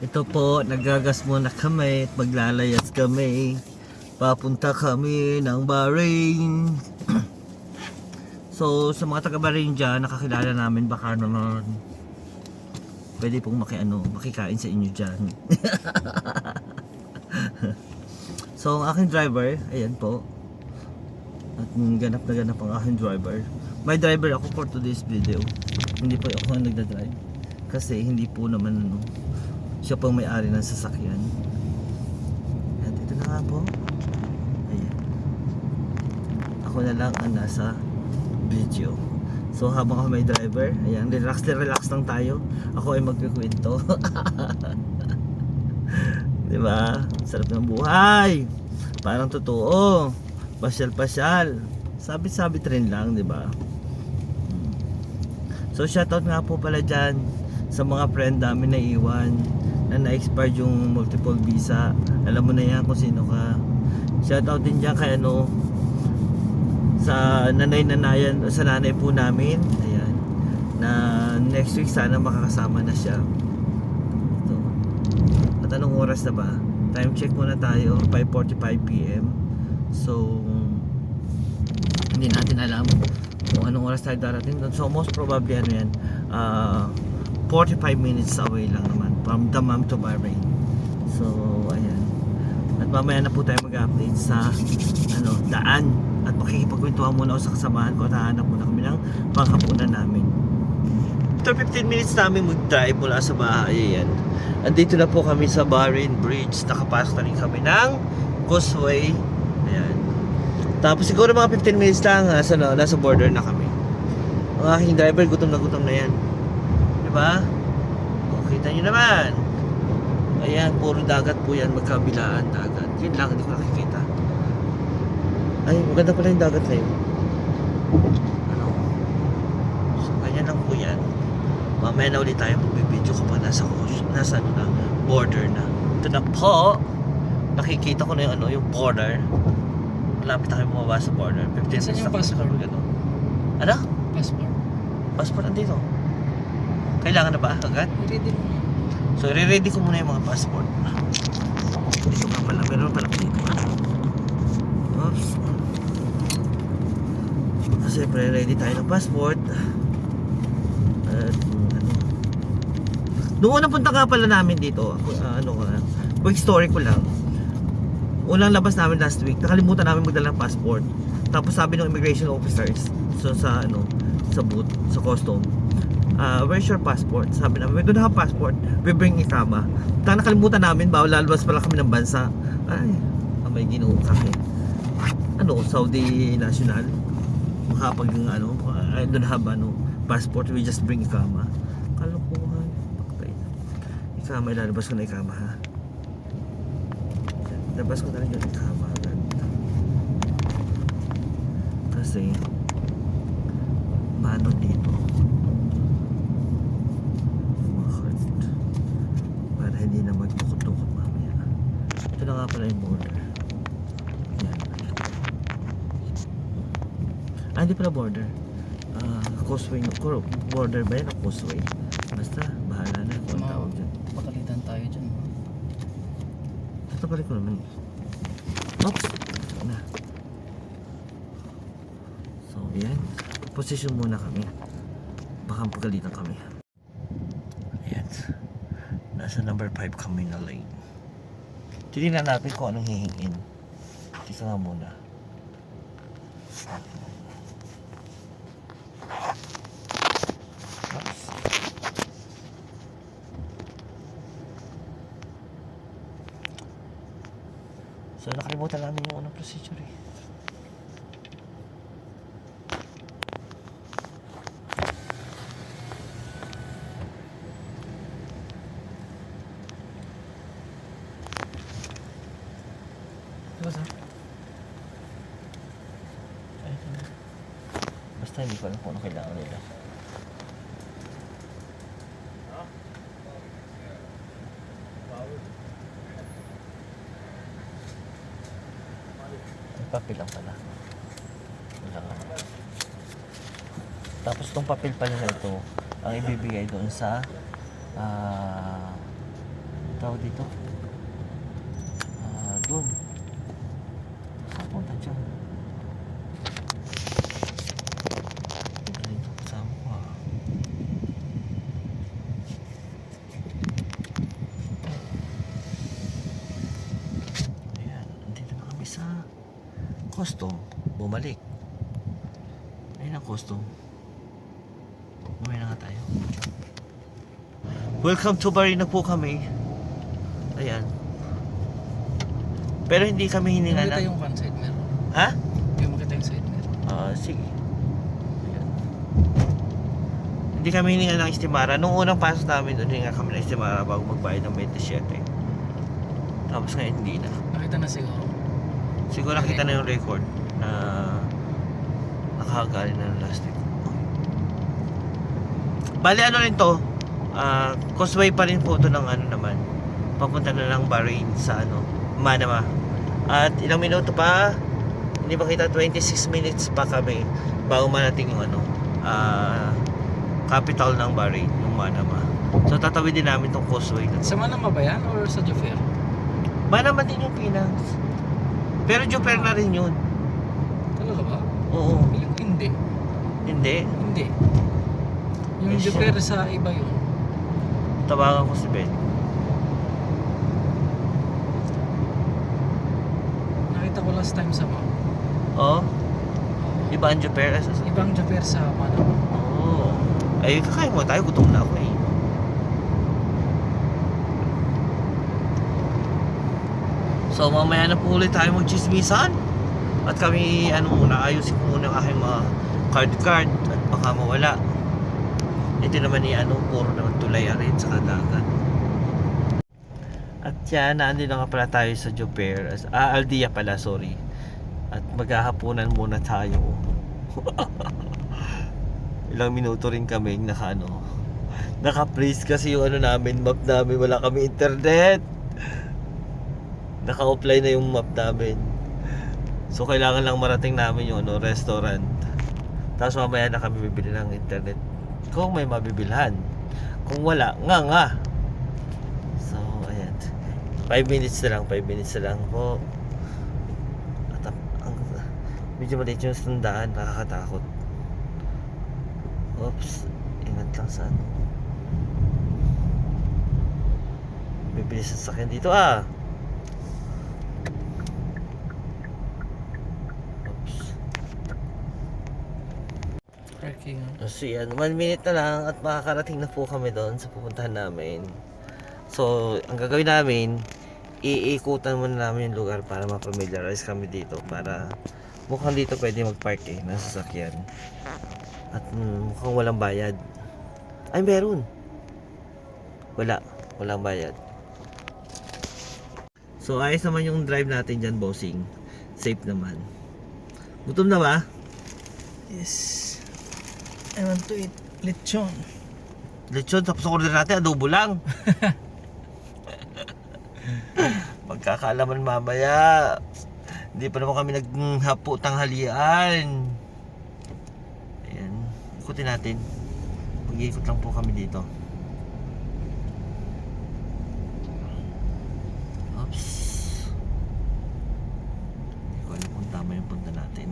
Ito po, nagagas muna kami at maglalayas kami. Papunta kami ng Bahrain. So, sa mga taga Bahrain dyan, nakakilala namin, baka naman pwede pong makikain sa inyo dyan. So, ang aking driver, ayan po. At ganap na ganap ang aking driver. May driver ako for today's video. Hindi po ako ang nagdadrive. Kasi hindi po naman siya pang may-ari ng sasakyan. At ito na nga po. Ayan. Ako na lang ang nasa video. So habang ako may driver, ayan, relax lang tayo. Ako ay magkukwento. Diba? Sarap ng buhay. Parang totoo. Pasyal. Sabit-sabit rin lang, diba? So shoutout nga po pala dyan sa mga friend namin na iwan na na-expired yung multiple visa. Alam mo na yan kung sino ka. Shoutout din dyan kay sa nanay po namin. Ayan. Na next week sana makakasama na siya. Ito. At anong oras na ba? Time check muna tayo. 5:45 PM. So hindi natin alam kung anong oras tayo darating. So most probably 45 minutes away lang naman from Dammam to Bahrain. So ayan. At mamaya na po tayo mag-update sa daan. At makikipagkwentuhan muna ako sa kasamahan ko at hahanap muna kami ng panghapunan namin. After 15 minutes namin mag-drive mula sa bahay, ayan. Andito na po kami sa Bahrain Bridge. Nakapasok na rin kami ng Causeway. Ayan. Tapos siguro mga 15 minutes lang nasa border na kami. Ang aking driver gutom na yan. Diba? O, kita nyo naman. Ayan, puro dagat po yan. Magkabilaan dagat. Yun lang, hindi ko nakikita. Ay, maganda pala yung dagat na yun. So, ganyan lang po yan. Mamaya na ulit tayo magbibideo kapag nasa border na. Ito na po. Nakikita ko na yung border. Malapit na kayo bumaba sa border. 15 minutes Saan yung na passport? Ano? Passport. Passport andito. Kailangan na ba agad? Ready mo. So, i-ready ko muna yung mga passport. Dito nga pala. Meron pala dito. Oops. Kasi pre-ready tayo ng passport. At noong unang punta nga pala namin dito, quick story ko lang. Unang labas namin last week, nakalimutan namin magdala ng passport. Tapos sabi ng immigration officers, so sa booth, sa custom, where's your passport? Sabi namin, we don't have passport, we bring ikama. Nakalimutan namin, bawal lalabas pala kami ng bansa. Ay, may ginoo kami. Saudi national. Makapag I don't have passport, we just bring ikama. Kalokohan. Ikama, ilalabas ko na ikama, ha? Labas ko na rin yung ikama agad. Kasi maano dito, makakad, para hindi na magtukot-tukot mamaya. Ito na nga pala yung border. Yan. Hindi pala border. Causeway. Border ba yan o causeway? Basta, bahala na kung ang tawag dyan. Pakalitan tayo dyan. Ito pala ko naman. Oops! Ito na. So, yan. Position muna kami. Baka pagalitan kami. Ayan. Nasa number 5 kami na lane. Tingnan natin kung anong hihingin. Isa nga muna. So nakalimutan namin yung unang procedure eh. Basta hindi ko alam kung ano kailangan nila. Papel lang pala. Tapos itong papel pala na ito ang ibibigay doon sa tawag dito? Doon. Saan punta dyan? Ito dito, kasama ko ah. Ayan, andito na kami sa custom. Bumalik. Ayun ang custom. Bumalik na nga tayo. Welcome to Bahrain na po kami. Ayan. Pero hindi kami hininga Makita ng... yung side mirror. Ha? Hindi makita yung side mirror. Sige. Ayan. Hindi kami hininga ng estimara. Nung unang pasok namin doon, hininga kami ng estimara bago magbayad ng 27. Tapos ngayon hindi na. Nakita na siguro. Siguro nakita na yung record na nakakagaling na ng last week. Bali ano rin to, causeway pa rin po ito ng ano naman. Papunta na ng Bahrain sa ano, Manama. At ilang minuto pa, hindi ba kita 26 minutes pa kami bago marating yung ano, capital ng Bahrain, yung Manama. So tatawid din namin tong causeway na to. Sa Manama ba yan or sa Jufair? Manama din yung Pinang. Pero Juper na rin yun. Talaga ba? Oo. Feeling ko hindi. Hindi. Hindi. Yung Eh, Jufair sa iba yun. Tawagan ko si Ben. Nakita ko last time sa map. Oo. Iba ang Juper. Ibang Jufair sa Manama. Oo. Ay, kakain mo tayo. Gutom na ako eh. So mamaya na po ulit tayo magchismisan. At kami muna, ayusin ko muna ang aking mga card at baka mawala. Ito naman puro naman tulay rin sa dagat. At yan, naandun na nga pala tayo sa Jubair. Aldia pala, sorry. At maghahapunan muna tayo. Ilang minuto rin kami naka-freeze kasi yung namin, map namin, wala kami internet. Naka-offline na yung map namin. So kailangan lang marating namin yung restaurant. Tapos mamaya na kami bibili ng internet kung may mabibilhan. Kung wala, nga. So ayan, 5 minutes na lang po. At medyo maliit yung sandaan, nakakatakot. Oops, ingat lang sa bibili sa sakyan dito Parking. So yan, 1 minute na lang at makakarating na po kami doon sa pupuntahan namin. So, ang gagawin namin, iikutan muna namin yung lugar para ma-familiarize kami dito. Para mukhang dito pwede mag-park ng sasakyan. At mukhang walang bayad. Ay, meron. Walang bayad. So, ayos naman yung drive natin dyan, bossing. Safe naman. Gutom na ba? Yes. I want to eat lechon. Lechon, tapos order natin, adobo lang. Magkakaalaman mamaya. Hindi pa naman kami naghapo tanghalian. Ayan, ikutin natin. Mag-iikot lang po kami dito. Oops. Hindi ko alam kung tama yung punta natin.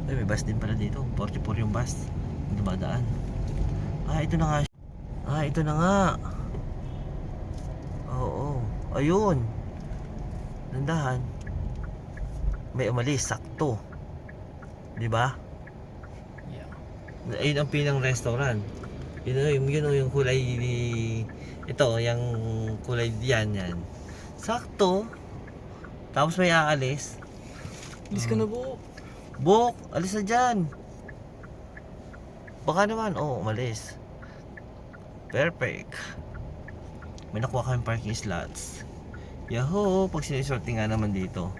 Ay, may bus din pala dito. 44 yung bus. Dumadaan. Ito na nga. Ito na nga. Oo. Ayun. Nandahan. May umalis. Sakto. Diba? Yeah. Ayun ang Pinang restaurant. Yun yung kulay. Ito, yung kulay yan. Sakto. Tapos may aalis. Alis ka na po. Buk, alis na dyan. Baka naman, umalis. Perfect. May nakuha kami parking slots. Yahoo! Pag sinusorting nga naman dito.